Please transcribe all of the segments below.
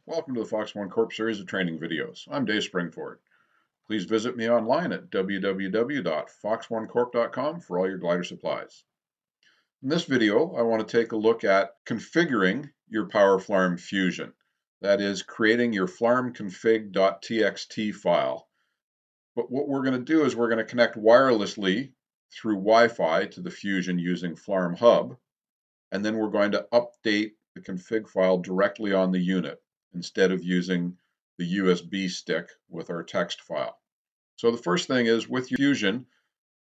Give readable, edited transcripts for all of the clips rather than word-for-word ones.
Welcome to the Fox One Corp series of training videos. I'm Dave Springford. Please visit me online at www.foxonecorp.com for all your glider supplies. In this video, I want to take a look at configuring your Flarm Fusion. That is, creating your flarmcfg.txt file. But what we're going to do is we're going to connect wirelessly through Wi-Fi to the Fusion using Flarm Hub, and then we're going to update the config file directly on the unit instead of using the USB stick with our text file. So the first thing is with Fusion,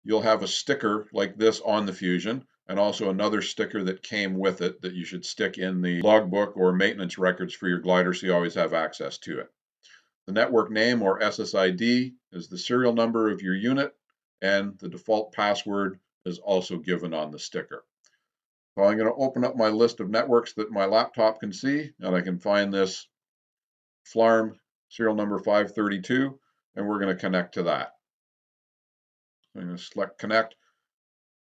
you'll have a sticker like this on the Fusion and also another sticker that came with it that you should stick in the logbook or maintenance records for your glider so you always have access to it. The network name or SSID is the serial number of your unit, and the default password is also given on the sticker. So I'm going to open up my list of networks that my laptop can see, and I can find this Flarm serial number 532, and we're going to connect to that. I'm going to select connect.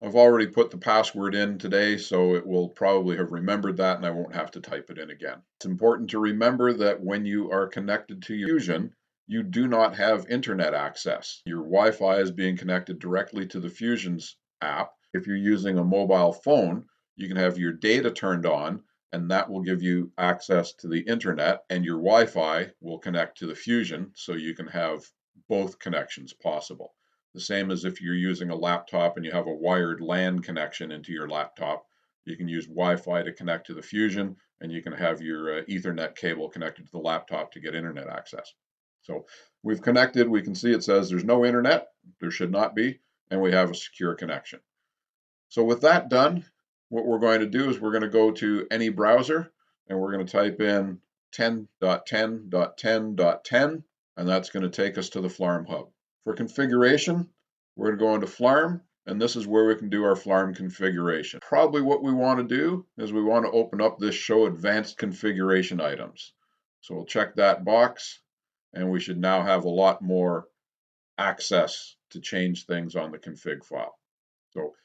I've already put the password in today, so it will probably have remembered that and I won't have to type it in again. It's important to remember that when you are connected to your Fusion, you do not have internet access. Your Wi-Fi is being connected directly to the Fusion's app. If you're using a mobile phone, you can have your data turned on, and that will give you access to the internet, and your Wi-Fi will connect to the Fusion, so you can have both connections possible. The same as if you're using a laptop and you have a wired LAN connection into your laptop. You can use Wi-Fi to connect to the Fusion, and you can have your Ethernet cable connected to the laptop to get internet access. So we've connected. We can see it says there's no internet. There should not be, and we have a secure connection. So with that done, what we're going to do is we're going to go to any browser, and we're going to type in 10.10.10.10, and that's going to take us to the Flarm Hub. For configuration, we're going to go into Flarm, and this is where we can do our Flarm configuration. Probably what we want to do is we want to open up this Show Advanced Configuration Items. So we'll check that box, and we should now have a lot more access to change things on the config file. So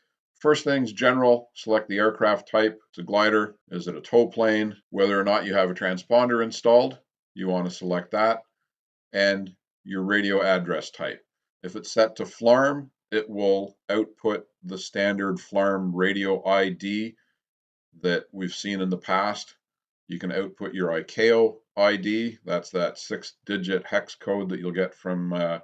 first things general, select the aircraft type. It's a glider. Is it a tow plane? Whether or not you have a transponder installed, you want to select that, and your radio address type. If it's set to Flarm, it will output the standard Flarm radio ID that we've seen in the past. You can output your ICAO ID. That's that 6-digit hex code that you'll get from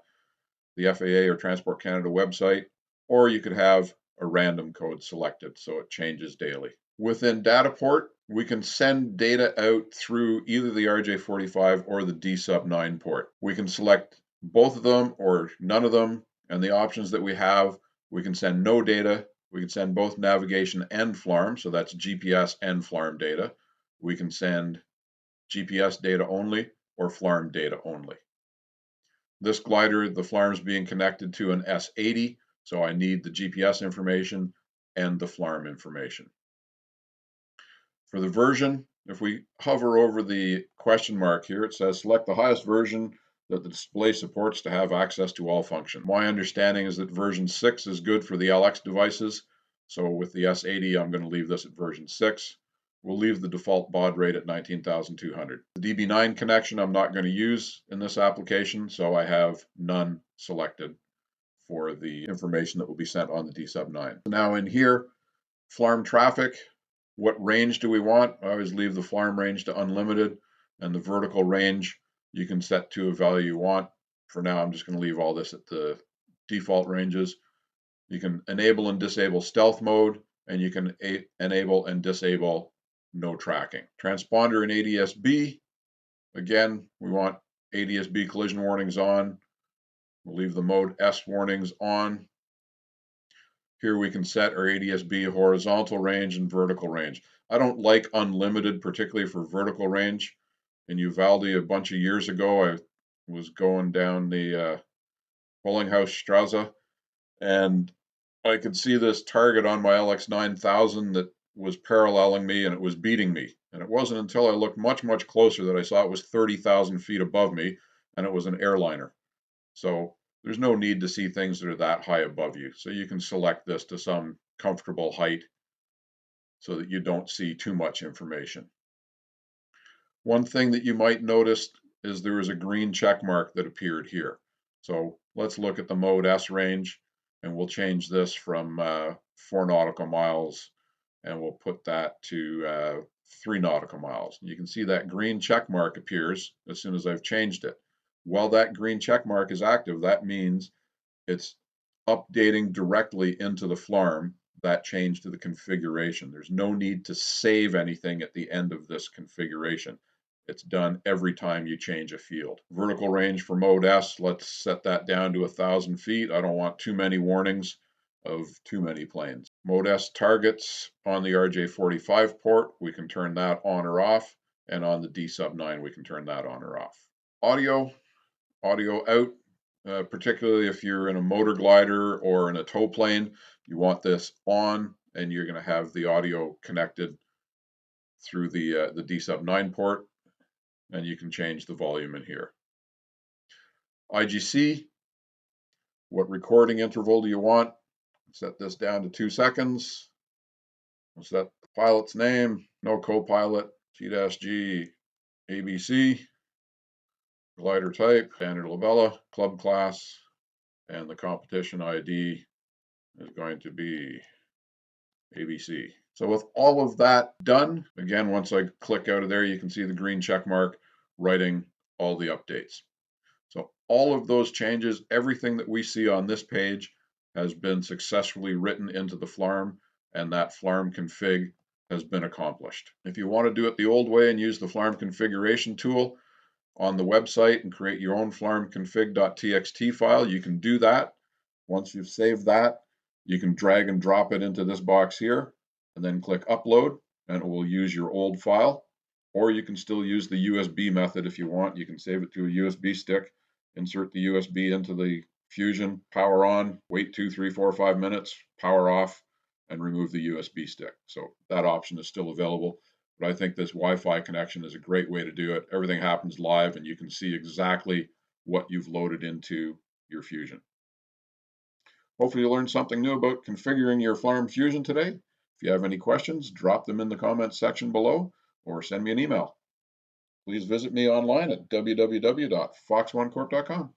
the FAA or Transport Canada website, or you could have a random code selected so it changes daily. Within data port, we can send data out through either the RJ45 or the D-sub-9 port. We can select both of them or none of them, and the options that we have, we can send no data, we can send both navigation and Flarm, so that's GPS and Flarm data. We can send GPS data only or Flarm data only. This glider, the Flarm is being connected to an S80, so I need the GPS information and the Flarm information. For the version, if we hover over the question mark here, it says select the highest version that the display supports to have access to all functions. My understanding is that version 6 is good for the LX devices, so with the S80 I'm going to leave this at version 6. We'll leave the default baud rate at 19,200. The DB9 connection I'm not going to use in this application, so I have none selected for the information that will be sent on the D-sub-9. Now in here, Flarm traffic, what range do we want? I always leave the Flarm range to unlimited, and the vertical range you can set to a value you want. For now, I'm just going to leave all this at the default ranges. You can enable and disable stealth mode, and you can enable and disable no tracking. Transponder and ADS-B, again, we want ADS-B collision warnings on. We'll leave the mode S warnings on. Here we can set our ADS-B horizontal range and vertical range. I don't like unlimited, particularly for vertical range. In Uvalde a bunch of years ago, I was going down the Hollinghausstrasse, and I could see this target on my LX9000 that was paralleling me, and it was beating me. And it wasn't until I looked much, much closer that I saw it was 30,000 feet above me, and it was an airliner. So there's no need to see things that are that high above you. So you can select this to some comfortable height so that you don't see too much information. One thing that you might notice is there is a green check mark that appeared here. So let's look at the mode S range, and we'll change this from 4 nautical miles, and we'll put that to 3 nautical miles. You can see that green check mark appears as soon as I've changed it. While that green check mark is active, that means it's updating directly into the Flarm that change to the configuration. There's no need to save anything at the end of this configuration. It's done every time you change a field. Vertical range for mode S, let's set that down to 1,000 feet. I don't want too many warnings of too many planes. Mode S targets on the RJ45 port, we can turn that on or off, and on the D-9 we can turn that on or off. Audio out, particularly if you're in a motor glider or in a tow plane, you want this on, and you're going to have the audio connected through the D-9 port, and you can change the volume in here. IGC, what recording interval do you want? Set this down to 2 seconds. We'll set the pilot's name, no co-pilot, G-G, ABC, glider type, standard Labella, club class, and the competition ID is going to be ABC. So with all of that done, again, once I click out of there, you can see the green check mark writing all the updates. So all of those changes, everything that we see on this page has been successfully written into the Flarm, and that Flarm config has been accomplished. If you want to do it the old way and use the Flarm configuration tool on the website and create your own flarmconfig.txt file, you can do that. Once you've saved that, you can drag and drop it into this box here and then click upload, and it will use your old file. Or you can still use the USB method if you want. You can save it to a USB stick, insert the USB into the Fusion, power on, wait 2, 3, 4, 5 minutes, power off, and remove the USB stick. So that option is still available. But I think this Wi-Fi connection is a great way to do it. Everything happens live, and you can see exactly what you've loaded into your Fusion. Hopefully you learned something new about configuring your Flarm Fusion today. If you have any questions, drop them in the comments section below or send me an email. Please visit me online at www.fox1corp.com.